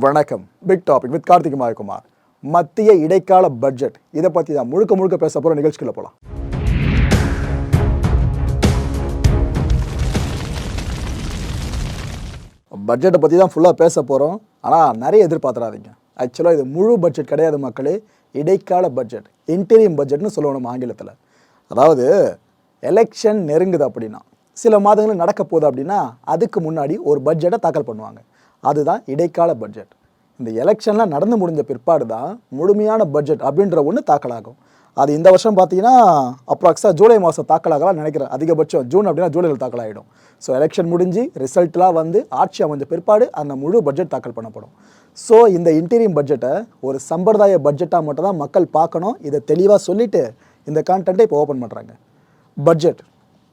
வணக்கம். Big topic with Karthik Mayakumar. மத்திய இடைக்கால பட்ஜெட் இதை பற்றி தான் முழுக்க பேச போகிற நிகழ்ச்சிக்குள்ள போகலாம். பட்ஜெட்டை பற்றி தான் ஃபுல்லாக பேச போகிறோம். ஆனால் நிறைய எதிர்பார்த்துறாதீங்க. ஆக்சுவலாக இது முழு பட்ஜெட் கிடையாது மக்களே, இடைக்கால பட்ஜெட், இன்டீரியம் பட்ஜெட்னு சொல்லணும் ஆங்கிலத்தில். அதாவது எலெக்ஷன் நெருங்குது அப்படின்னா, சில மாதங்கள் நடக்க போகுது அப்படின்னா அதுக்கு முன்னாடி ஒரு பட்ஜெட்டை தாக்கல் பண்ணுவாங்க. அதுதான் இடைக்கால பட்ஜெட். இந்த எலெக்ஷன்லாம் நடந்து முடிஞ்ச பிற்பாடு தான் முழுமையான பட்ஜெட் அப்படின்ற ஒன்று தாக்கலாகும். அது இந்த வருஷம் பார்த்தீங்கன்னா அப்ராக்ஸாக ஜூலை மாதம் தாக்கலாகலாம் நினைக்கிறேன். அதிகபட்சம் ஜூன் அப்படின்னா ஜூலையில் தாக்கலாகிடும். ஸோ எலெக்ஷன் முடிஞ்சு ரிசல்ட்லாம் வந்து ஆட்சி அமைஞ்ச பிற்பாடு அந்த முழு பட்ஜெட் தாக்கல் பண்ணப்படும். ஸோ இந்த இன்டீரியம் பட்ஜெட்டை ஒரு சம்பிரதாய பட்ஜெட்டாக மட்டும் தான் மக்கள் பார்க்கணும். இதை தெளிவாக சொல்லிவிட்டு இந்த கான்டென்ட்டை இப்போ ஓப்பன் பண்ணுறாங்க. பட்ஜெட்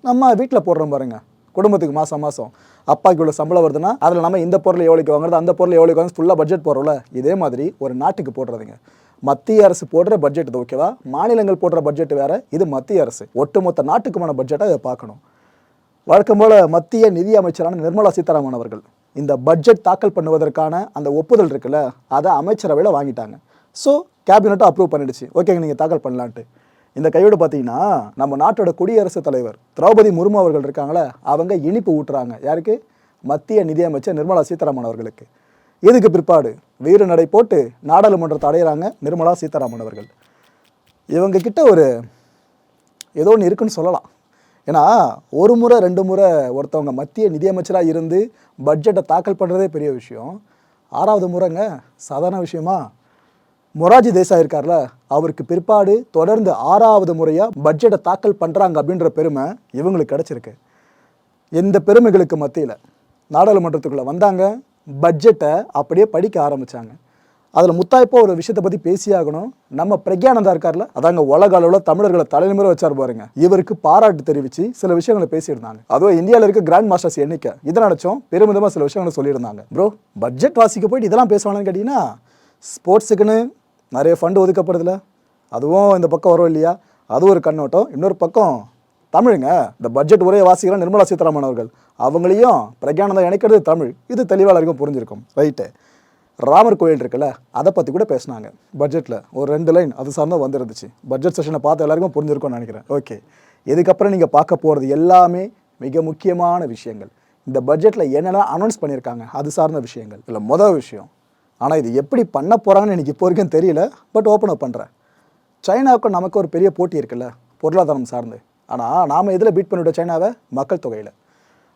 நம்ம வீட்டில் போடுறோம் பாருங்க, குடும்பத்துக்கு மாதம் அப்பாவுக்கு இவ்வளோ சம்பளம் வருதுன்னா அதில் நம்ம இந்த பொருள் எவ்வளோக்கு வாங்குறது, அந்த பொருள் எவ்வளோக்கு வாங்க ஃபுல்லாக பட்ஜெட் போடுறோம்ல. இதே மாதிரி ஒரு நாட்டுக்கு போடுறதுங்க. மத்திய அரசு போடுற பட்ஜெட் இது ஓகேவா, மாநிலங்கள் போடுற பட்ஜெட் வேறு, இது மத்திய அரசு ஒட்டுமொத்த நாட்டுக்குமான பட்ஜெட்டை இதை பார்க்கணும். வழக்கம் போல் மத்திய நிதி அமைச்சரான நிர்மலா சீதாராமன் அவர்கள் இந்த பட்ஜெட் தாக்கல் பண்ணுவதற்கான அந்த ஒப்புதல் இருக்குல்ல, அதை அமைச்சரவையில் வாங்கிட்டாங்க. ஸோ கேபினெட்டும் அப்ரூவ் பண்ணிடுச்சு, ஓகேங்க நீங்கள் தாக்கல் பண்ணலான்ட்டு. இந்த கையோடு பார்த்தீங்கன்னா நம்ம நாட்டோட குடியரசுத் தலைவர் திரௌபதி முர்மு அவர்கள் இருக்காங்களே, அவங்க இனிப்பு ஊட்டுறாங்க. யாருக்கு? மத்திய நிதியமைச்சர் நிர்மலா சீதாராமன் அவர்களுக்கு. இதுக்கு பிற்பாடு வீறு நடை போட்டு நாடாளுமன்றத்தை அடையிறாங்க நிர்மலா சீதாராமன் அவர்கள். இவங்க கிட்ட ஒரு ஏதோ ஒன்று இருக்குன்னு சொல்லலாம். ஏன்னா ஒரு முறை 2 முறை ஒருத்தவங்க மத்திய நிதியமைச்சராக இருந்து பட்ஜெட்டை தாக்கல் பண்ணுறதே பெரிய விஷயம். 6வது முறைங்க சாதாரண விஷயமா? மொராஜி தேசாய் இருக்கார்ல, அவருக்கு பிற்பாடு தொடர்ந்து 6வது முறையாக பட்ஜெட்டை தாக்கல் பண்ணுறாங்க அப்படின்ற பெருமை இவங்களுக்கு கிடச்சிருக்கு. இந்த பெருமைகளுக்கு மத்தியில் நாடாளுமன்றத்துக்குள்ளே வந்தாங்க, பட்ஜெட்டை அப்படியே படிக்க ஆரம்பித்தாங்க. அதில் முத்தாய்ப்பாக ஒரு விஷயத்தை பற்றி பேசியாகணும். நம்ம பிரக்யானந்தா இருக்கார்ல, அதாங்க உலக அளவில் தமிழர்களை தலைமுறை வச்சார் பாருங்க, இவருக்கு பாராட்டு தெரிவித்து சில விஷயங்களை பேசியிருந்தாங்க. அதுவும் இந்தியாவில் இருக்க கிராண்ட் மாஸ்டர்ஸ் எண்ணிக்கை இதை நினச்சோம் பெருமிதமாக சில விஷயங்களை சொல்லியிருந்தாங்க. ப்ரோ பட்ஜெட் வாசிக்க போயிட்டு இதெல்லாம் பேசுவாங்கன்னு கேட்டிங்கன்னா, ஸ்போர்ட்ஸுக்குன்னு நிறைய ஃபண்டு ஒதுக்கப்படுதில்ல, அதுவும் இந்த பக்கம் வரும் இல்லையா, அது ஒரு கண்ணோட்டம். இன்னொரு பக்கம் தமிழுங்க, இந்த பட்ஜெட் உரையை வாசிக்கிற நிர்மலா சீதாராமன் அவர்கள், அவங்களையும் பிரக்யானந்தா இணைக்கிறது தமிழ். இது தெளிவாக எல்லாருக்கும் புரிஞ்சிருக்கும். ரைட்டு. ராமர் கோயில் இருக்குல்ல, அதை பற்றி கூட பேசினாங்க பட்ஜெட்டில். ஒரு 2 லைன் அது சார்ந்தால் வந்துருந்துச்சு. பட்ஜெட் செஷனை பார்த்து எல்லாருக்கும் புரிஞ்சிருக்கும்னு நினைக்கிறேன். ஓகே, இதுக்கப்புறம் நீங்கள் பார்க்க போகிறது எல்லாமே மிக முக்கியமான விஷயங்கள். இந்த பட்ஜெட்டில் என்னென்ன அனௌன்ஸ் பண்ணியிருக்காங்க அது சார்ந்த விஷயங்கள். இல்லை மொதல் விஷயம், ஆனால் இது எப்படி பண்ண போகிறாங்கன்னு எனக்கு இப்போ வரைக்கும் தெரியல, பட் ஓப்பன் அப் பண்ணுறேன். சைனாவுக்கும் நமக்கு ஒரு பெரிய போட்டி இருக்குல்ல பொருளாதாரம் சார்ந்து. ஆனால் நாம் இதில் பீட் பண்ணிவிட்ட சைனாவை மக்கள் தொகையில்.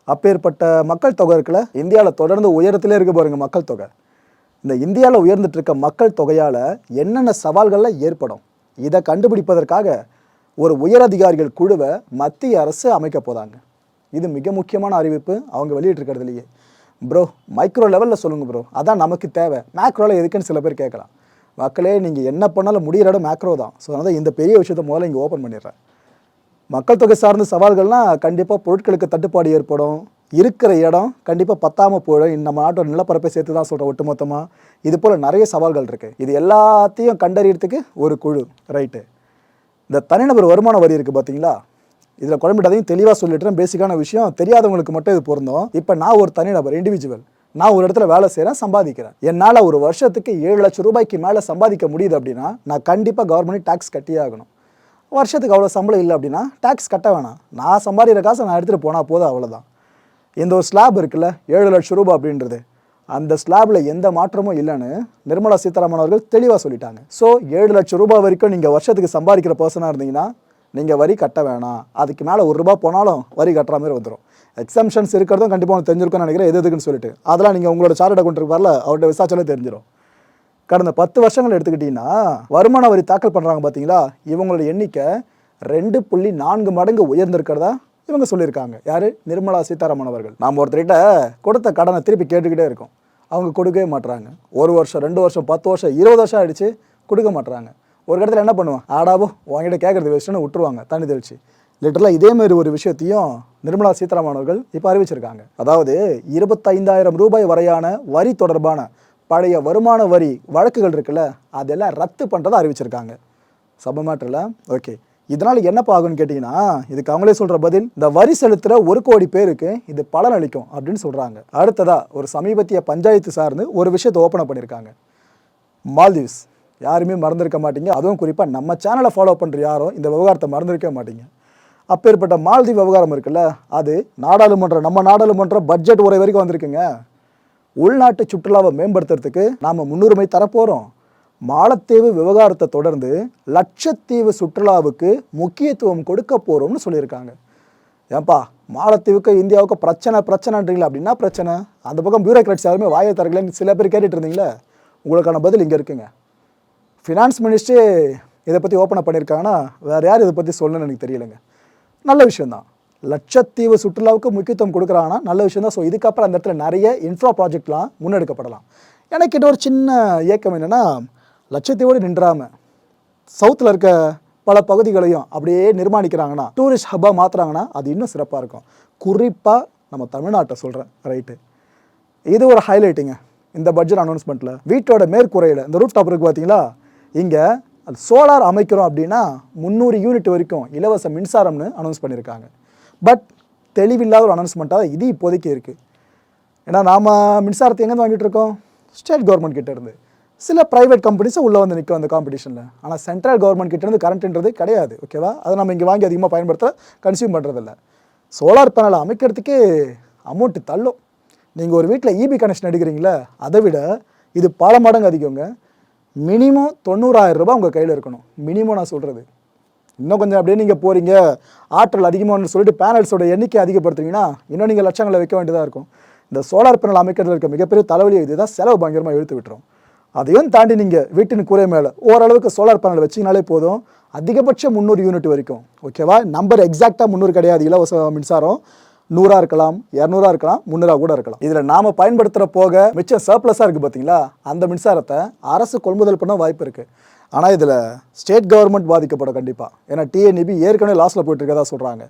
அப்பேற்பட்ட மக்கள் தொகை இருக்குல்ல, இந்தியாவில் தொடர்ந்து உயரத்திலே இருக்க பாருங்க மக்கள் தொகை. இந்த இந்தியாவில் உயர்ந்துட்டு இருக்க மக்கள் தொகையால் என்னென்ன சவால்கள்லாம் ஏற்படும், இதை கண்டுபிடிப்பதற்காக ஒரு உயரதிகாரிகள் குழுவை மத்திய அரசு அமைக்க போதாங்க. இது மிக முக்கியமான அறிவிப்பு அவங்க வெளியிட்டிருக்கிறதுலையே. ப்ரோ மைக்ரோ லெவலில் சொல்லுங்கள் ப்ரோ, அதான் நமக்கு தேவை. மேக்ரோவில் எதுக்குன்னு சில பேர் கேட்கலாம். மக்களே நீங்கள் என்ன பண்ணாலும் முடிகிற இடம் மேக்ரோ தான். ஸோ அதனால் இந்த பெரிய விஷயத்தை முதல்ல இங்கே ஓப்பன் பண்ணிடுறேன். மக்கள் தொகை சார்ந்த சவால்கள்னால் கண்டிப்பாக பொருட்களுக்கு தட்டுப்பாடு ஏற்படும், இருக்கிற இடம் கண்டிப்பாக பத்தாமல் போயிடும். நம்ம நாட்டோட நிலப்பரப்பை சேர்த்து தான் சொல்கிறேன் ஒட்டுமொத்தமாக. இது போல் நிறைய சவால்கள் இருக்குது. இது எல்லாத்தையும் கண்டறியறதுக்கு ஒரு குழு. ரைட்டு. இந்த தனிநபர் வருமான வரி இருக்குது பார்த்தீங்களா, இதில் குழம்பிட்டதையும் தெளிவாக சொல்லிட்டுறேன். பேசிக்கான விஷயம் தெரியாதவங்களுக்கு மட்டும் இது பொருந்தும். இப்போ நான் ஒரு தனிநபர், இண்டிவிஜுவல், நான் ஒரு இடத்துல வேலை செய்கிறேன், சம்பாதிக்கிறேன். என்னால் ஒரு வருஷத்துக்கு 7 லட்சம் ரூபாய்க்கு மேலே சம்பாதிக்க முடியுது அப்படின்னா நான் கண்டிப்பாக கவர்மெண்ட் டேக்ஸ் கட்டியே ஆகணும். வருஷத்துக்கு அவ்வளோ சம்பளம் இல்லை அப்படின்னா டேக்ஸ் கட்ட வேணாம், நான் சம்பாதிக்கிற காசை நான் எடுத்துகிட்டு போனால் போதும், அவ்வளோதான். இந்த ஒரு ஸ்லாப் இருக்குல்ல 7 லட்சம் ரூபாய் அப்படின்றது, அந்த ஸ்லாபில் எந்த மாற்றமும் இல்லைன்னு நிர்மலா சீதாராமன் அவர்கள் தெளிவாக சொல்லிட்டாங்க. ஸோ 7 லட்சம் ரூபாய் வரைக்கும் நீங்கள் வருஷத்துக்கு சம்பாதிக்கிற பர்சனாக இருந்தீங்கன்னா நீங்கள் வரி கட்ட வேணாம். அதுக்கு மேலே ₹1 போனாலும் வரி கட்டுற மாதிரி வந்துடும். எக்ஸம்ஷன்ஸ் இருக்கிறதும் கண்டிப்பாக உங்களுக்கு தெரிஞ்சிருக்கும்னு நினைக்கிறேன், எதுக்குன்னு சொல்லிட்டு. அதெல்லாம் நீங்கள் உங்களோட சார்ட் அக்கௌண்ட் இருப்பார்ல, அவர்கிட்ட விசாரிச்சாலே தெரிஞ்சிடும். கடந்த 10 வருஷங்கள் எடுத்துக்கிட்டிங்கன்னா வருமான வரி தாக்கல் பண்ணுறாங்க பார்த்தீங்களா, இவங்களோட எண்ணிக்கை 2.4 மடங்கு உயர்ந்திருக்கிறதா இவங்க சொல்லியிருக்காங்க. யார்? நிர்மலா சீதாராமன் அவர்கள். நாம் ஒருத்தர்கிட்ட கொடுத்த கடனை திருப்பி கேட்டுக்கிட்டே இருக்கோம், அவங்க கொடுக்கவே மாட்டுறாங்க. 1 வருஷம் 2 வருஷம் 10 வருஷம் 20 வருஷம் ஆகிடுச்சு, கொடுக்க மாட்டுறாங்க. ஒரு இடத்துல என்ன பண்ணுவான், ஆடாபோ உங்ககிட்ட கேட்குறது வேஸ்ட்டுன்னு விட்டுருவாங்க தண்ணி தெளிச்சு. லிட்டரலாக இதேமாரி ஒரு விஷயத்தையும் நிர்மலா சீதாராமன் அவர்கள் இப்போ அறிவிச்சிருக்காங்க. அதாவது 25,000 ரூபாய் வரையான வரி தொடர்பான பழைய வருமான வரி வழக்குகள் இருக்குல்ல, அதெல்லாம் ரத்து பண்ணுறதை அறிவிச்சிருக்காங்க. சப மேட்டரில். ஓகே, இதனால் என்னப்பா ஆகும்னு கேட்டிங்கன்னா, இதுக்கு அவங்களே சொல்கிற பதில், இந்த வரி செலுத்துகிற 1 கோடி பேருக்கு இது பலன் அளிக்கும் அப்படின்னு சொல்கிறாங்க. அடுத்ததாக ஒரு சமீபத்திய பஞ்சாயத்து சார்ந்து ஒரு விஷயத்தை ஓப்பன் பண்ணியிருக்காங்க. மால்தீவ்ஸ் யாருமே மறந்துருக்க மாட்டீங்க. அதுவும் குறிப்பாக நம்ம சேனலை ஃபாலோ பண்ணுற யாரும் இந்த விவகாரத்தை மறந்துருக்க மாட்டீங்க. அப்பேற்பட்ட மால்தீவ் விவகாரம் இருக்குல்ல, அது நம்ம நாடாளுமன்ற பட்ஜெட் உரை வரைக்கும் வந்திருக்குங்க. உள்நாட்டு சுற்றுலாவை மேம்படுத்துறதுக்கு நாம் முன்னுரிமை தரப்போகிறோம். மாலத்தீவு விவகாரத்தை தொடர்ந்து லட்சத்தீவு சுற்றுலாவுக்கு முக்கியத்துவம் கொடுக்க போகிறோம்னு சொல்லியிருக்காங்க. ஏன்பா மாலத்தீவுக்கு இந்தியாவுக்கு பிரச்சனைன்றீங்களா? அப்படின்னா பிரச்சனை. அந்த பக்கம் பியூரோக்ராட்ஸ் யாருமே வாயை தரங்களேன்னு சில பேர் கேட்டுட்டு இருந்தீங்களே, உங்களுக்கான பதில் இங்கே இருக்குங்க. ஃபினான்ஸ் மினிஸ்ட்ரி இதை பற்றி ஓப்பன் பண்ணியிருக்காங்கன்னா வேறு யார் இதை பற்றி சொல்லணும்னு எனக்கு தெரியலைங்க. நல்ல விஷயந்தான். லட்சத்தீவு சுற்றுலாவுக்கு முக்கியத்துவம் கொடுக்குறாங்கன்னா நல்ல விஷயம் தான். ஸோ இதுக்கப்புறம் அந்த இடத்துல நிறைய இன்ஃப்ரா ப்ராஜெக்ட்லாம் முன்னெடுக்கப்படலாம். எனக்கு இன்னொரு சின்ன இயக்கம் என்னென்னா, லட்சத்தீவோடு நின்றாமல் சவுத்தில் இருக்க பல பகுதிகளையும் அப்படியே நிர்மாணிக்கிறாங்கன்னா, டூரிஸ்ட் ஹப்பாக மாற்றுறாங்கன்னா அது இன்னும் சிறப்பாக இருக்கும். குறிப்பாக நம்ம தமிழ்நாட்டை சொல்கிறேன், ரைட்டு. இது ஒரு ஹைலைட்டுங்க இந்த பட்ஜெட் அனௌன்ஸ்மெண்ட்டில். வீட்டோட மேற்கூரையில் இந்த ரூஃப் டாப் இருக்குது பார்த்தீங்களா, இங்கே அது சோலார் அமைக்கிறோம் அப்படின்னா 300 யூனிட் வரைக்கும் இலவச மின்சாரம்னு அனௌன்ஸ் பண்ணியிருக்காங்க. பட் தெளிவில்லாத ஒரு அனௌன்ஸ்மெண்ட்டாக இது இப்போதைக்கு இருக்குது. ஏன்னா நாம் மின்சாரத்தை எங்கேருந்து வாங்கிட்டு இருக்கோம்? ஸ்டேட் கவர்மெண்ட் கிட்டேருந்து. சில ப்ரைவேட் கம்பெனிஸும் உள்ளே வந்து நிற்கும் அந்த காம்படிஷனில். ஆனால் சென்ட்ரல் கவர்மெண்ட் கிட்டேருந்து கரண்ட்ன்றது கிடையாது. ஓகேவா? அதை நம்ம இங்கே வாங்கி அதிகமாக பயன்படுத்த கன்சியூம் பண்ணுறதில்ல. சோலார் பேனலை அமைக்கிறதுக்கே அமௌண்ட்டு தள்ளும். நீங்கள் ஒரு வீட்டில் இபி கனெக்ஷன் எடுக்கிறீங்களே, அதை விட இது பல மடங்கு அதிகங்க. மினிமம் 90,000 ரூபாய் உங்கள் கையில் இருக்கணும். மினிமம் நான் சொல்கிறது. இன்னும் கொஞ்சம் அப்படியே நீங்கள் போகிறீங்க, ஆற்றல் அதிகமானு சொல்லிட்டு பேனல்ஸோட எண்ணிக்கை அதிகப்படுத்துறீங்கன்னா இன்னும் நீங்கள் லட்சங்களை வைக்க வேண்டியதாக இருக்கும். இந்த சோலார் பேனல் அமைக்கிறதுல இருக்க மிகப்பெரிய தலைவலி இதுதான், செலவு பயங்கரமாக இழுத்து விட்டுரும். அதையும் தாண்டி நீங்கள் வீட்டின் கூரை மேலே ஓரளவுக்கு சோலார் பேனல் வச்சிங்கனாலே போதும். அதிகபட்சம் 300 யூனிட் வரைக்கும். ஓகேவா? நம்பர் எக்ஸாக்டாக 300 கிடையாது. இலவச மின்சாரம் 100 இருக்கலாம், 200 இருக்கலாம், 300 கூட இருக்கலாம். இதில் நாம் பயன்படுத்துகிற போக மிச்சம் சர்ப்ளஸாக இருக்குது பார்த்தீங்களா, அந்த மின்சாரத்தை அரசு கொள்முதல் பண்ண வாய்ப்பு இருக்குது. ஆனால் இதில் ஸ்டேட் கவர்மெண்ட் பாதிக்கப்படும் கண்டிப்பாக. ஏன்னா டிஎன்இபி ஏற்கனவே லாஸில் போயிட்டு இருக்கதா சொல்கிறாங்க.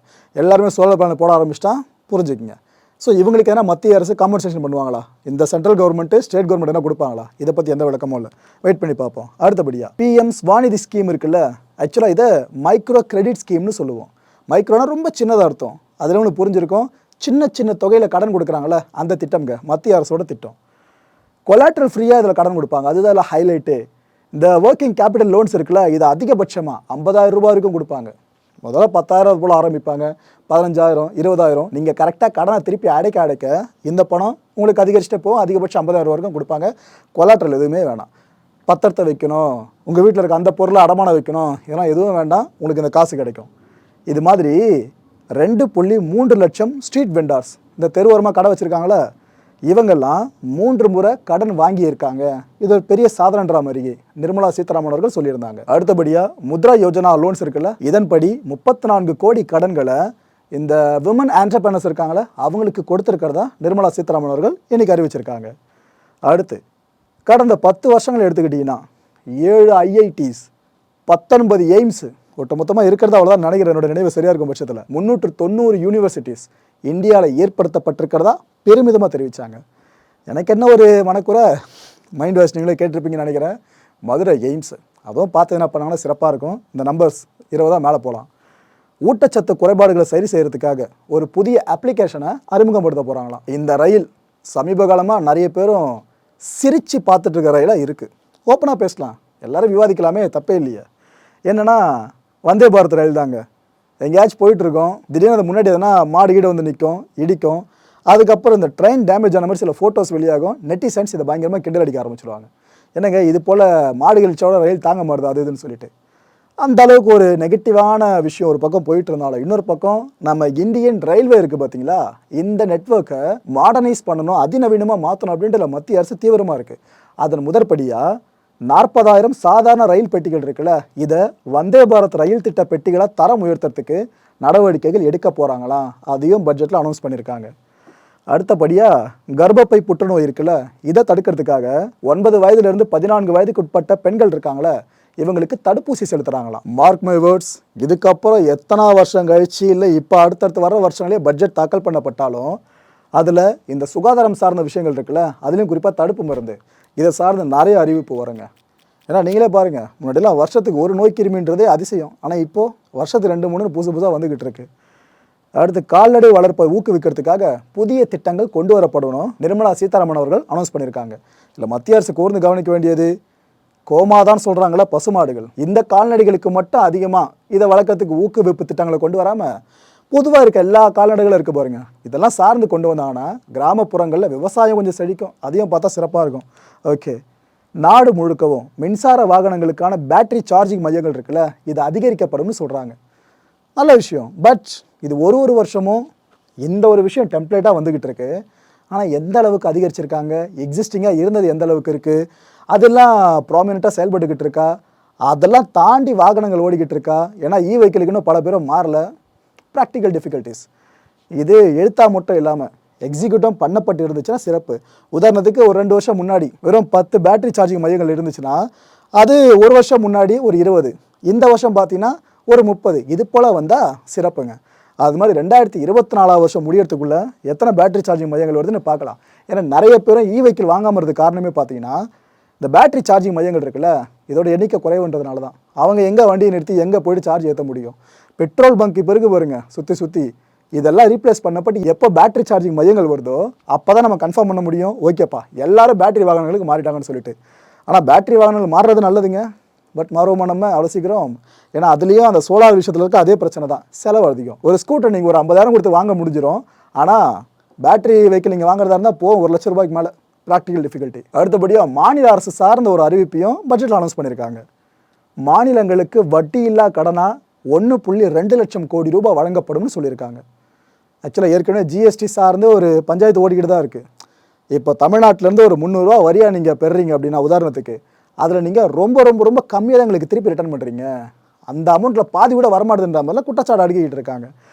எல்லாருமே சோலார் பேனல் போட ஆரம்பிச்சிட்டா புரிஞ்சுக்குங்க. ஸோ இவங்களுக்கு எதனா மத்திய அரசு காம்பன்சேஷன் பண்ணுவாங்களா? இந்த சென்ட்ரல் கவர்மெண்ட்டு ஸ்டேட் கவர்மெண்ட் என்ன கொடுப்பாங்களா? இதை பற்றி எந்த விளக்கமும் இல்லை. வெயிட் பண்ணி பார்ப்போம். அடுத்தபடியாக பிஎம் ஸ்வாநிதி ஸ்கீம் இருக்குல்ல, ஆக்சுவலாக இதை மைக்ரோ கிரெடிட் ஸ்கீம்னு சொல்லுவோம். மைக்ரோனா ரொம்ப சின்னதாக அர்த்தம். அதில் ஒன்று புரிஞ்சிருக்கும். சின்ன தொகையில் கடன் கொடுக்குறாங்களே அந்த திட்டம்ங்க, மத்திய அரசோட திட்டம். கொலாட்ரல் ஃப்ரீயாக இதில் கடன் கொடுப்பாங்க. அதுதான் இதில் ஹைலைட்டு. இந்த ஒர்க்கிங் கேபிட்டல் லோன்ஸ் இருக்குல்ல, இது அதிகபட்சமாக 50,000 ரூபாய் வரைக்கும் கொடுப்பாங்க. முதல்ல 10,000 போல் ஆரம்பிப்பாங்க, 15,000, 20,000. நீங்கள் கரெக்டாக கடனை திருப்பி அடைக்க இந்த பணம் உங்களுக்கு அதிகரிச்சுட்டே போகும். அதிகபட்சம் 50,000 வரைக்கும் கொடுப்பாங்க. கொலாட்ரல் எதுவுமே வேணாம். பத்திரத்தை வைக்கணும், உங்கள் வீட்டில் இருக்க அந்த பொருளை அடமானம் வைக்கணும், இதெல்லாம் எதுவும் வேண்டாம், உங்களுக்கு இந்த காசு கிடைக்கும். இது மாதிரி 2.3 லட்சம் ஸ்ட்ரீட் வெண்டார்ஸ், இந்த தெருவோரமாக கடை வச்சுருக்காங்களே, இவங்கெல்லாம் 3 முறை கடன் வாங்கியிருக்காங்க. இது ஒரு பெரிய சாதனைன்ற மாதிரி நிர்மலா சீதாராமன் அவர்கள் சொல்லியிருந்தாங்க. அடுத்தபடியாக முத்ரா யோஜனா லோன்ஸ் இருக்குல்ல, இதன்படி 34 கோடி கடன்களை இந்த விமன் ஆண்டர்பிரனர்ஸ் இருக்காங்களே அவங்களுக்கு கொடுத்துருக்கிறதா நிர்மலா சீதாராமன் அவர்கள் இன்னைக்கு அறிவிச்சிருக்காங்க. அடுத்து கடந்த 10 வருஷங்கள் எடுத்துக்கிட்டிங்கன்னா 7 ஐஐடிஸ், 19 எய்ம்ஸு, மொத்தமாக இருக்கிறதா அவ்வளோதான் நினைக்கிறேன், என்னோட நினைவு சரியாக இருக்கும் பட்சத்தில் 390 யூனிவர்சிட்டிஸ் இந்தியாவில் ஏற்படுத்தப்பட்டிருக்கிறதா பெருமிதமாக தெரிவித்தாங்க. எனக்கு என்ன ஒரு மனக்குறை, மைண்ட் வாஷ் நீங்களே கேட்டிருப்பீங்கன்னு நினைக்கிறேன். மதுரை எய்ம்ஸு அதுவும் பார்த்து என்ன பண்ணாங்கன்னா சிறப்பாக இருக்கும். இந்த நம்பர்ஸ் 20 மேலே போகலாம். ஊட்டச்சத்து குறைபாடுகளை சரி செய்கிறதுக்காக ஒரு புதிய அப்ளிகேஷனை அறிமுகப்படுத்த போகிறாங்களாம். இந்த ரயில் சமீப காலமாக நிறைய பேரும் சிரித்து பார்த்துட்டு இருக்க ரயிலாக இருக்குது. ஓப்பனாக பேசலாம், எல்லோரும் விவாதிக்கலாமே, தப்பே இல்லையே. என்னென்னா வந்தே பாரத் ரயில் தாங்க. எங்கேயாச்சும் போயிட்டுருக்கோம், திடீர்னு அது முன்னாடி எதனா மாடு கீடு வந்து நிற்கும், இடிக்கும். அதுக்கப்புறம் இந்த ட்ரெயின் டேமேஜ் ஆன மாதிரி சில ஃபோட்டோஸ் வெளியாகும். நெட்டிசன்ஸ் இதை பயங்கரமாக கிண்டல் அடிக்க ஆரம்பிச்சிடுவாங்க. என்னங்க இது போல் மாடு கழிச்சோட ரயில் தாங்க மாறுது அது இதுன்னு சொல்லிட்டு. அந்த அளவுக்கு ஒரு நெகட்டிவான விஷயம் ஒரு பக்கம் போயிட்டு இருந்தாலும், இன்னொரு பக்கம் நம்ம இந்தியன் ரயில்வே இருக்குது பார்த்தீங்களா, இந்த நெட்வொர்க்கை மாடர்னைஸ் பண்ணணும், அதிநவீனமாக மாற்றணும் அப்படின்ற மத்திய அரசு தீவிரமாக இருக்குது. அதன் முதற்படியாக 40,000 சாதாரண ரயில் பெட்டிகள் இருக்குல்ல, இதை வந்தே பாரத் ரயில் திட்ட பெட்டிகளை தரம் உயர்த்துறதுக்கு நடவடிக்கைகள் எடுக்க போகிறாங்களாம். அதையும் பட்ஜெட்டில் அனௌன்ஸ் பண்ணியிருக்காங்க. அடுத்தபடியாக கர்ப்பப்பை புற்றுநோய் இருக்குல்ல, இதை தடுக்கிறதுக்காக 9 வயதுலேருந்து 14 வயதுக்கு உட்பட்ட பெண்கள் இருக்காங்களே, இவங்களுக்கு தடுப்பூசி செலுத்துகிறாங்களாம். மார்க் மை வேர்ட்ஸ், இதுக்கப்புறம் எத்தனை வருஷம் கழிச்சு இல்லை இப்போ அடுத்தடுத்து வர வருஷங்களே பட்ஜெட் தாக்கல் பண்ணப்பட்டாலும் அதில் இந்த சுகாதாரம் சார்ந்த விஷயங்கள் இருக்குல்ல, அதுலேயும் குறிப்பாக தடுப்பு மருந்து, இதை சார்ந்த நிறைய அறிவிப்பு வருங்க. ஏன்னா நீங்களே பாருங்கள், முன்னாடிலாம் வருஷத்துக்கு ஒரு நோய் கிருமின்றதே அதிசயம். ஆனால் இப்போது வருஷத்துக்கு 2 3 புதுசாக வந்துக்கிட்டு இருக்கு. அடுத்து கால்நடை வளர்ப்பை ஊக்குவிக்கிறதுக்காக புதிய திட்டங்கள் கொண்டு வரப்படணும் நிர்மலா சீதாராமன் அவர்கள் அனௌன்ஸ் பண்ணியிருக்காங்க. இல்லை மத்திய அரசு கூர்ந்து கவனிக்க வேண்டியது கோமாதான் சொல்கிறாங்களா பசுமாடுகள், இந்த கால்நடைகளுக்கு மட்டும் அதிகமாக இதை வளர்க்கறதுக்கு ஊக்குவிப்பு திட்டங்களை கொண்டு வராமல் பொதுவாக இருக்க எல்லா கால்நடைகளும் இருக்குது பாருங்க, இதெல்லாம் சார்ந்து கொண்டு வந்தாங்கன்னா கிராமப்புறங்களில் விவசாயம் கொஞ்சம் செழிக்கும், அதையும் பார்த்தா சிறப்பாக இருக்கும். ஓகே, நாடு முழுக்கவும் மின்சார வாகனங்களுக்கான பேட்டரி சார்ஜிங் மையங்கள் இருக்குல்ல, இது அதிகரிக்கப்படும்னு சொல்கிறாங்க. நல்ல விஷயம். பட் இது ஒரு வருஷமும் இந்த ஒரு விஷயம் டெம்ப்ளேட்டாக வந்துக்கிட்டு இருக்கு. ஆனால் எந்த அளவுக்கு அதிகரிச்சிருக்காங்க, எக்ஸிஸ்டிங்காக இருந்தது எந்த அளவுக்கு இருக்குது, அதெல்லாம் ப்ராமினெண்ட்டாக செயல்பட்டுக்கிட்டு இருக்கா, அதெல்லாம் தாண்டி வாகனங்கள் ஓடிக்கிட்டு இருக்கா? ஏன்னா வெஹிக்கிளுக்குன்னு பல பேரும் மாறல. ப்ராக்டிக்கல் டிஃபிகல்ட்டிஸ் இது எழுத்தா மட்டும் இல்லாமல் எக்ஸிக்யூட்டும் பண்ணப்பட்டு இருந்துச்சுன்னா சிறப்பு. உதாரணத்துக்கு ஒரு 2 வருஷம் முன்னாடி வெறும் 10 பேட்டரி சார்ஜிங் மையங்கள் இருந்துச்சுன்னா அது ஒரு வருஷம் முன்னாடி ஒரு 20, இந்த வருஷம் பார்த்தீங்கன்னா ஒரு 30, இது போல் வந்தால் சிறப்புங்க. அது மாதிரி 2024 வருஷம் முடியறதுக்குள்ளே எத்தனை பேட்டரி சார்ஜிங் மையங்கள் வருதுன்னு பார்க்கலாம். ஏன்னா நிறைய பேரும் வெஹிக்கிள் வாங்காமல் இருக்க காரணமே பார்த்தீங்கன்னா இந்த பேட்டரி சார்ஜிங் மையங்கள் இருக்குல்ல, இதோட எண்ணிக்கை குறைவுன்றதுனால தான். அவங்க எங்கே வண்டியை நிறுத்தி எங்கே போய்ட்டு சார்ஜ் ஏற்ற முடியும்? பெட்ரோல் பங்க் இப்போ இருக்கு பாருங்க, சுற்றி இதெல்லாம் ரீப்ளேஸ் பண்ணப்பட்டு எப்போ பேட்டரி சார்ஜிங் மையங்கள் வருதோ அப்போ தான் நம்ம கன்ஃபார்ம் பண்ண முடியும், ஓகேப்பா எல்லாரும் பேட்டரி வாகனங்களுக்கு மாறிட்டாங்கன்னு சொல்லிட்டு. ஆனால் பேட்டரி வாகனங்கள் மாறுறது நல்லதுங்க, பட் மாறுவோமா நம்ம அவ்வளோ சீக்கிரம்? ஏன்னா அதுலேயும் அந்த சோலார் விஷயத்தில் இருக்க அதே பிரச்சனை தான், செலவு அதிகம். ஒரு ஸ்கூட்டர் நீங்கள் ஒரு 50,000 கொடுத்து வாங்க முடிஞ்சிடும், ஆனால் பேட்டரி வெஹிக்கிள் நீங்கள் வாங்குறதா இருந்தால் போகும் 1 லட்ச ரூபாய்க்கு மேலே. Practical difficulty. அடுத்தபடியாக மாநில அரசு சார்ந்த ஒரு அறிவிப்பையும் பட்ஜெட்டில் அனௌன்ஸ் பண்ணியிருக்காங்க. மாநிலங்களுக்கு வட்டி இல்லா கடனாக 1.2 லட்சம் கோடி ரூபாய் வழங்கப்படும்னு சொல்லியிருக்காங்க. ஆக்சுவலாக ஏற்கனவே ஜிஎஸ்டி சார்ந்து ஒரு பஞ்சாயத்து ஓடிக்கிட்டு தான் இருக்குது. இப்போ தமிழ்நாட்டிலேருந்து ஒரு 300 ரூபா வரியாக நீங்கள் பெறுறீங்க அப்படின்னா உதாரணத்துக்கு, அதில் நீங்கள் ரொம்ப கம்மியாக தான் எங்களுக்கு திருப்பி ரிட்டர்ன் பண்ணுறீங்க, அந்த அமௌண்ட்டில் பாதி கூட வரமாட்டேன்ற மாதிரிலாம் குற்றச்சாட்டு அடுக்கிக்கிட்டு இருக்காங்க.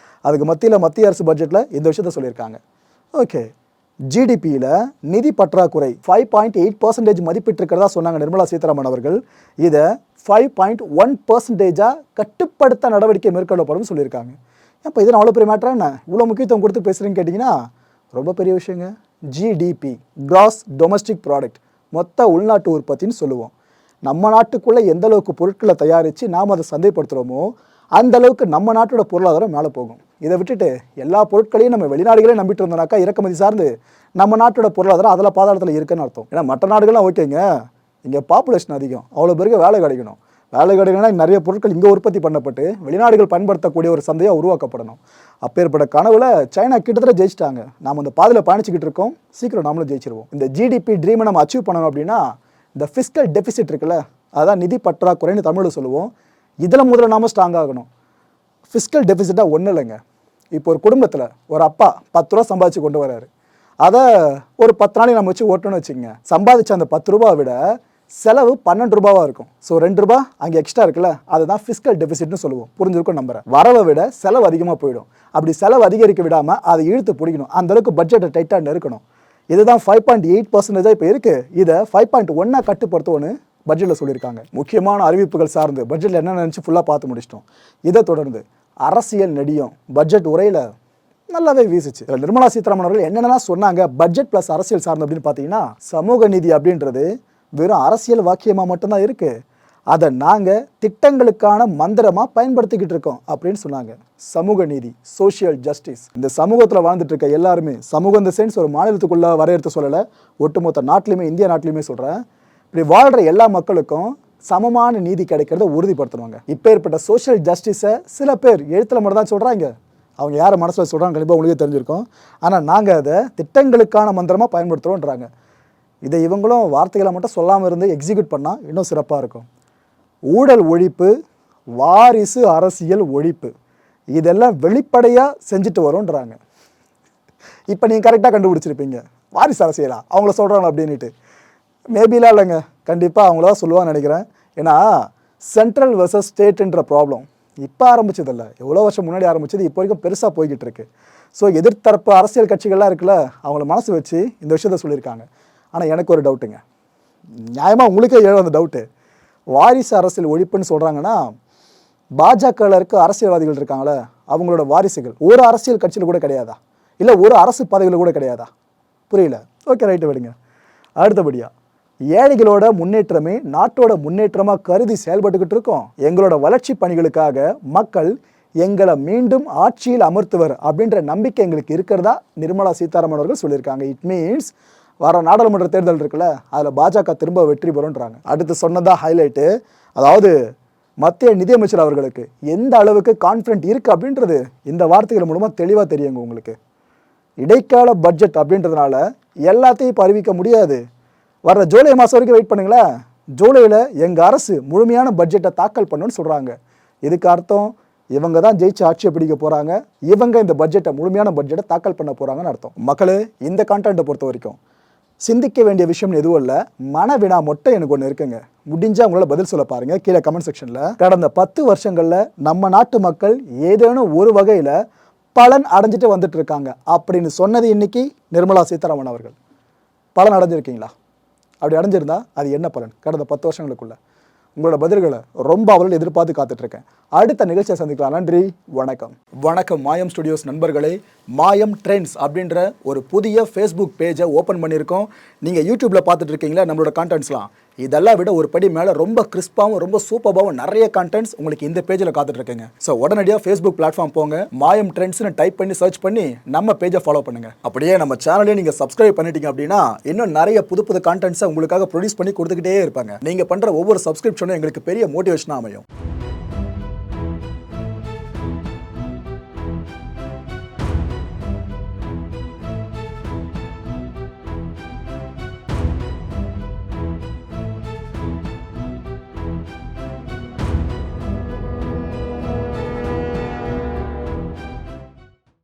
அதுக்கு மத்திய அரசு பட்ஜெட்டில் இந்த விஷயத்த சொல்லியிருக்காங்க. ஓகே, ஜிடிபியில் நிதி பற்றாக்குறை 5.8% மதிப்பிட்டிருக்கிறதா சொன்னாங்க நிர்மலா சீதாராமன் அவர்கள். இதை 5.1% கட்டுப்படுத்த நடவடிக்கை மேற்கொள்ளப்படும் சொல்லியிருக்காங்க. இப்போ இது அவ்வளோ பெரிய மேட்டரா என்ன, இவ்வளோ முக்கியத்துவம் கொடுத்து பேசுகிறேன்னு கேட்டிங்கன்னா ரொம்ப பெரிய விஷயங்க. ஜிடிபி, கிராஸ் டொமஸ்டிக் ப்ராடக்ட், மொத்த உள்நாட்டு உற்பத்தின்னு சொல்லுவோம். நம்ம நாட்டுக்குள்ளே எந்த அளவுக்கு பொருட்களை தயாரித்து நாம் அதை சந்தைப்படுத்துகிறோமோ அந்த அளவுக்கு நம்ம நாட்டோட பொருளாதாரம் மேலே போகும். இதை விட்டுட்டு எல்லா பொருட்களையும் நம்ம வெளிநாடுகளே நம்பிட்டு இருந்தோம்னாக்கா இறக்குமதி சார்ந்து நம்ம நாட்டோட பொருளாதாரம் அதில் பாதாளத்தில் இருக்குன்னு அர்த்தம். ஏன்னா மற்ற நாடுகள்லாம் ஓகேங்க, இங்கே பாப்புலேஷன் அதிகம், அவ்வளோ பேருக்கு வேலை கிடைக்கணும். வேலை கிடைக்கணும்னா நிறைய பொருட்கள் இங்கே உற்பத்தி பண்ணப்பட்டு வெளிநாடுகள் பயன்படுத்தக்கூடிய ஒரு சந்தையாக உருவாக்கப்படணும். அப்பேற்பட்ட கனவுல சைனா கிட்டத்தட்ட ஜெயிச்சிட்டாங்க. நாம் அந்த பாதையில் பயணிச்சுக்கிட்டு இருக்கோம், சீக்கிரம் நாமளும் ஜெயிச்சிருவோம். இந்த ஜிடிபி ட்ரீமை நம்ம அச்சீவ் பண்ணணும் அப்படின்னா இந்த ஃபிஸ்கல் டெபிசிட் இருக்குல்ல, அதான் நிதி பற்றாக்குறைன்னு தமிழில் சொல்லுவோம், இதில் முதல்ல நாம ஸ்ட்ராங் ஆகணும். ஃபிஸ்கல் டெபிசிட்டாக ஒன்றும் இல்லைங்க. இப்போ ஒரு குடும்பத்தில் ஒரு அப்பா 10 ரூபா சம்பாதிச்சு கொண்டு வராரு, அதை ஒரு 10 நாளைக்கு நம்ம வச்சு ஓட்டணும்னு வச்சுக்கோங்க. சம்பாதிச்ச அந்த 10 ரூபாவை விட செலவு 12 ரூபாவாக இருக்கும். ஸோ 2 ரூபா அங்கே எக்ஸ்ட்ரா இருக்குல்ல, அதுதான் ஃபிஸ்கல் டெபிசிட்னு சொல்லுவோம். புரிஞ்சிருக்கும் நம்புறேன். வரவை விட செலவு அதிகமாக போயிடும். அப்படி செலவு அதிகரிக்க விடாமல் அதை இழுத்து பிடிக்கணும், அந்தளவுக்கு பட்ஜெட்டை டைட்டாக நெருக்கணும். இதுதான் 5.8% இப்போ இருக்குது. இதை 5.1 கட்டுப்படுத்துவோன்னு பட்ஜெட்டில் சொல்லியிருக்காங்க. முக்கியமான அறிவிப்புகள் சார்ந்து பட்ஜெட்டில் என்ன நினச்சி ஃபுல்லாக பார்த்து முடிச்சிட்டோம். இதை தொடர்ந்து அரசியல் நெடியும் பட்ஜெட் உரையில் நல்லாவே வீசிச்சு. நிர்மலா சீதாராமன் அவர்கள் என்னென்னலாம் சொன்னாங்க பட்ஜெட் ப்ளஸ் அரசியல் சார்ந்து அப்படின்னு பார்த்தீங்கன்னா, சமூக நீதி அப்படின்றது வெறும் அரசியல் வாக்கியமாக மட்டும்தான் இருக்குது, அதை நாங்கள் திட்டங்களுக்கான மந்திரமாக பயன்படுத்திக்கிட்டு இருக்கோம் அப்படின்னு சொன்னாங்க. சமூக நீதி, சோஷியல் ஜஸ்டிஸ், இந்த சமூகத்தில் வாழ்ந்துட்டு இருக்க எல்லாருமே, சமூகம் இந்த சென்ஸ் ஒரு மாநிலத்துக்குள்ளே வரையறுத்து சொல்லலை, ஒட்டுமொத்த நாட்டிலையுமே இந்திய நாட்டிலையுமே சொல்கிறேன், இப்படி வாழ்கிற எல்லா மக்களுக்கும் சமமான நீதி கிடைக்கிறத உறுதிப்படுத்தணுவாங்க. இப்போ ஏற்பட்ட சோஷியல் ஜஸ்டிஸை சில பேர் எழுத்தில் மட்டும் தான் சொல்கிறாங்க, அவங்க யாரை மனசில் சொல்கிறாங்க கண்டிப்பாக உங்களுக்கே தெரிஞ்சிருக்கும். ஆனால் நாங்கள் அதை திட்டங்களுக்கான மந்திரமாக பயன்படுத்துகிறோன்றாங்க. இதை இவங்களும் வார்த்தைகளை மட்டும் சொல்லாமல் இருந்து எக்ஸிக்யூட் பண்ணால் இன்னும் சிறப்பாக இருக்கும். ஊழல் ஒழிப்பு, வாரிசு அரசியல் ஒழிப்பு, இதெல்லாம் வெளிப்படையாக செஞ்சுட்டு வரோன்றாங்க. இப்போ நீங்கள் கரெக்டாக கண்டுபிடிச்சிருப்பீங்க, வாரிசு அரசியலா அவங்கள சொல்கிறாங்க அப்படின்ட்டு. மேபிலாம் இல்லைங்க, கண்டிப்பாக அவங்களதான் சொல்லுவான்னு நினைக்கிறேன். ஏன்னா சென்ட்ரல் வர்சஸ் ஸ்டேட்டுன்ற ப்ராப்ளம் இப்போ ஆரம்பிச்சதில்லை, எவ்வளோ வருஷம் முன்னாடி ஆரம்பிச்சது, இப்போ வரைக்கும் பெருசாக போய்கிட்டு இருக்கு. ஸோ எதிர்த்தரப்பு அரசியல் கட்சிகள்லாம் இருக்குல்ல, அவங்கள மனசு வச்சு இந்த விஷயத்த சொல்லியிருக்காங்க. ஆனால் எனக்கு ஒரு டவுட்டுங்க, நியாயமாக உங்களுக்கே அந்த டவுட்டு, வாரிசு அரசியல் ஒழிப்புன்னு சொல்கிறாங்கன்னா பாஜகவில் இருக்க அரசியல்வாதிகள் இருக்காங்களே அவங்களோட வாரிசுகள் ஒரு அரசியல் கட்சியில் கூட கிடையாதா, இல்லை ஒரு அரசு பதவியில் கூட கிடையாதா? புரியல. ஓகே, ரைட்டு விடுங்க. அடுத்தபடியாக ஏழைகளோட முன்னேற்றமே நாட்டோட முன்னேற்றமாக கருதி செயல்பட்டுக்கிட்டு இருக்கோம். எங்களோட வளர்ச்சி பணிகளுக்காக மக்கள் எங்களை மீண்டும் ஆட்சியில் அமர்த்துவர் அப்படின்ற நம்பிக்கை எங்களுக்கு இருக்கிறதா நிர்மலா சீதாராமன் அவர்கள் சொல்லியிருக்காங்க. இட் மீன்ஸ் வர நாடாளுமன்ற தேர்தல் இருக்குல்ல, அதில் பாஜக திரும்ப வெற்றி பெறும்ன்றாங்க. அடுத்து சொன்னதா ஹைலைட்டு, அதாவது மத்திய நிதியமைச்சர் அவர்களுக்கு எந்த அளவுக்கு கான்ஃபிடென்ட் இருக்குது அப்படின்றது இந்த வார்த்தைகள் மூலமாக தெளிவாக தெரியுங்க உங்களுக்கு. இடைக்கால பட்ஜெட் அப்படின்றதுனால எல்லாத்தையும் இப்போ அறிவிக்க முடியாது. வர்ற ஜூலை மாதம் வரைக்கும் வெயிட் பண்ணுங்களேன். ஜூலையில் எங்கள் அரசு முழுமையான பட்ஜெட்டை தாக்கல் பண்ணணும்னு சொல்கிறாங்க. இதுக்கு அர்த்தம் இவங்க தான் ஜெயிச்சு ஆட்சியை பிடிக்க போகிறாங்க, இவங்க இந்த பட்ஜெட்டை முழுமையான பட்ஜெட்டை தாக்கல் பண்ண போகிறாங்கன்னு அர்த்தம். மக்களே, இந்த கான்டென்ட்டை பொறுத்த வரைக்கும் சிந்திக்க வேண்டிய விஷயம் எதுவும் இல்லை, மனவினா மட்டும் எனக்கு ஒன்று இருக்குங்க. முடிஞ்சால் உங்களால் பதில் சொல்ல பாருங்கள் கீழே கமெண்ட் செக்ஷனில். கடந்த 10 வருஷங்களில் நம்ம நாட்டு மக்கள் ஏதேனும் ஒரு வகையில் பலன் அடைஞ்சிட்டு வந்துட்டு இருக்காங்க அப்படின்னு சொன்னது இன்னைக்கு நிர்மலா சீதாராமன் அவர்கள். பலன் அடைஞ்சிருக்கீங்களா? அப்படி அடைஞ்சிருந்தா அது என்ன பலன் கடந்த 10 வருஷங்களுக்குள்ள? உங்களோட பதில்களை ரொம்ப அவர்கள் எதிர்பார்த்து காத்துட்ருக்கேன். அடுத்த நிகழ்ச்சியை சந்திக்கலாம். நன்றி, வணக்கம். வணக்கம் மாயம் ஸ்டுடியோஸ் நண்பர்களே. மாயம் ட்ரெண்ட்ஸ் அப்படின்ற ஒரு புதிய ஃபேஸ்புக் பேஜை ஓப்பன் பண்ணியிருக்கோம். நீங்கள் யூடியூப்பில் பார்த்துட்டு இருக்கீங்களா நம்மளோட கான்டென்ட்ஸ்லாம்? இதெல்லாம் விட ஒரு படி மேலே ரொம்ப கிறிஸ்பாகவும் ரொம்ப சூப்பராகவும் நிறைய கான்டென்ட்ஸ் உங்களுக்கு இந்த பேஜில் காத்துட்ருக்கேங்க. ஸோ உடனடியாக ஃபேஸ்புக் பிளாட்ஃபார்ம் போங்க, மாயம் ட்ரெண்ட்ஸ்னு டைப் பண்ணி சர்ச் பண்ணி நம்ம பேஜை ஃபாலோ பண்ணுங்கள். அப்படியே நம்ம சேனலையும் நீங்கள் சப்ஸ்கிரைப் பண்ணிட்டீங்க அப்படின்னா இன்னும் நிறைய புது புது கான்டென்ட்ஸை உங்களுக்காக ப்ரொடியூஸ் பண்ணி கொடுத்துக்கிட்டே இருப்பாங்க. நீங்கள் பண்ணுற ஒவ்வொரு சப்ஸ்கிரிப்ஷனும் எங்களுக்கு பெரிய மோட்டிவேஷனாக அமையும்.